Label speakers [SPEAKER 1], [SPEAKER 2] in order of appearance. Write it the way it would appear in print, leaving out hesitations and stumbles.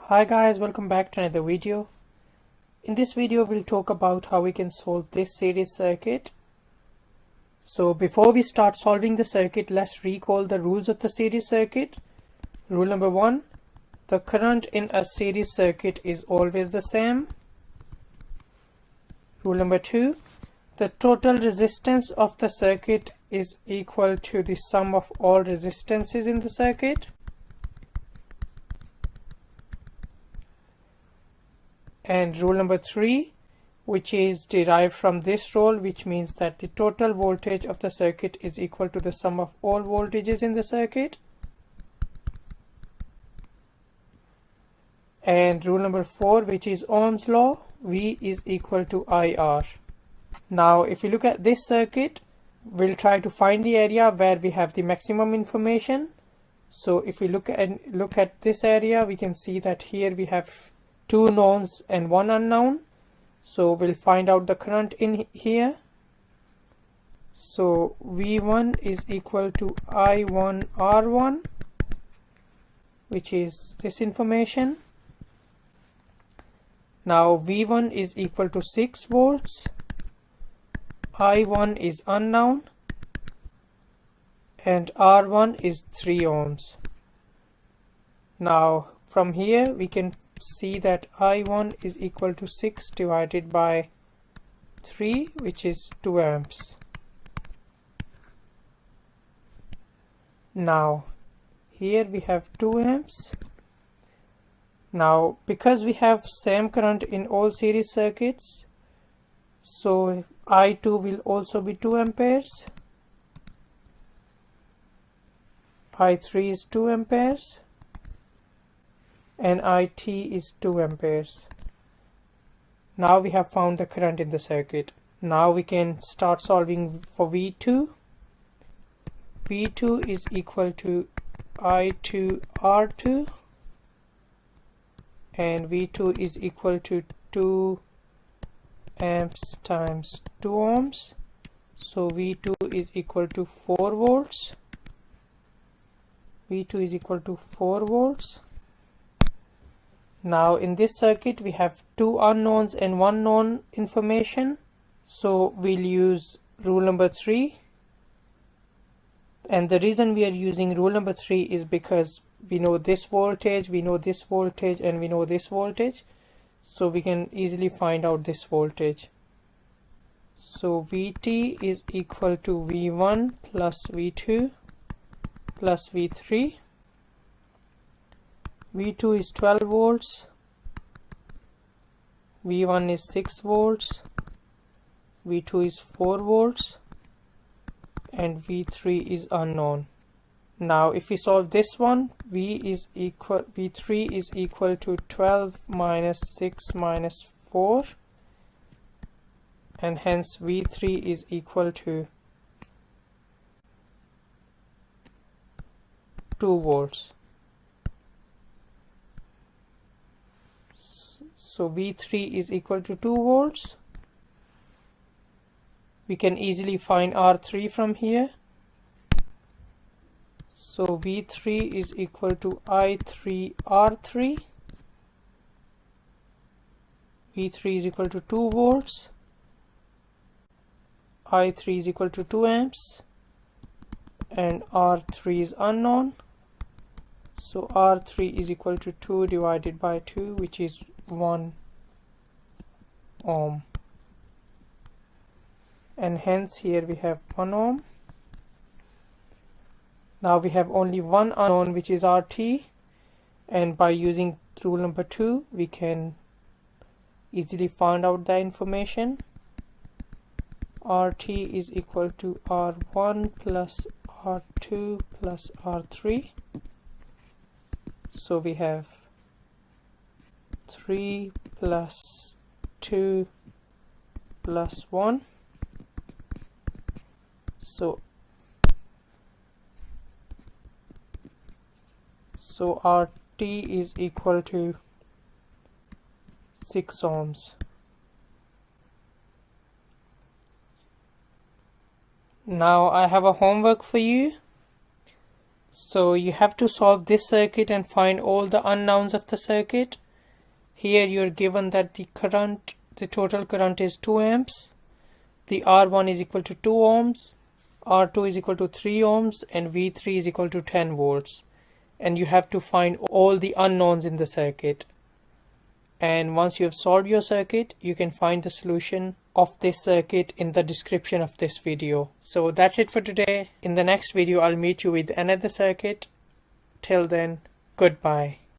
[SPEAKER 1] Hi guys, welcome back to another video. In this video we'll talk about how we can solve this series circuit. So before we start solving the circuit, let's recall the rules of the series circuit. Rule number 1, the current in a series circuit is always the same. Rule number 2, the total resistance of the circuit is equal to the sum of all resistances in the circuit. And rule number 3, which is derived from this rule, which means that the total voltage of the circuit is equal to the sum of all voltages in the circuit. And rule number 4, which is Ohm's law, V is equal to IR. Now if you look at this circuit, we'll try to find the area where we have the maximum information. So if we look at this area, we can see that here we have two knowns and one unknown. So we'll find out the current in here. So V1 is equal to I1 R1, which is this information. Now V1 is equal to 6 volts, I1 is unknown, and R1 is 3 ohms. Now from here we can see that I1 is equal to 6 divided by 3, which is 2 amps. Now here we have 2 amps. Now because we have same current in all series circuits, so I2 will also be 2 amperes, I3 is 2 amperes, and IT is 2 amperes. Now we have found the current in the circuit. Now we can start solving for V2. V2 is equal to I2 R2, and V2 is equal to 2 amps times 2 ohms. So V2 is equal to 4 volts. V2 is equal to 4 volts. Now in this circuit we have two unknowns and one known information. So we'll use rule number 3. And the reason we are using rule number 3 is because we know this voltage, we know this voltage, and we know this voltage. So we can easily find out this voltage. So Vt is equal to V1 plus V2 plus V3. V2 is 12 volts, V1 is 6 volts, V2 is 4 volts, and V3 is unknown. Now if we solve this one, V3 is equal to 12 minus 6 minus 4, and hence V3 is equal to 2 volts. So V3 is equal to 2 volts. We can easily find R3 from here. So V3 is equal to I3 R3. V3 is equal to 2 volts. I3 is equal to 2 amps. And R3 is unknown. So R3 is equal to 2 divided by 2, which is 1 ohm. And hence here we have 1 ohm. Now we have only one unknown, which is RT, and by using rule number 2 we can easily find out the information. RT is equal to R1 plus R2 plus R3. So we have 3 plus 2 plus 1. So RT is equal to 6 ohms. Now I have a homework for you. So you have to solve this circuit and find all the unknowns of the circuit. Here you're given that the total current is 2 amps. The R1 is equal to 2 ohms, R2 is equal to 3 ohms, and V3 is equal to 10 volts. And you have to find all the unknowns in the circuit. And once you have solved your circuit, you can find the solution of this circuit in the description of this video. So that's it for today. In the next video, I'll meet you with another circuit. Till then, goodbye.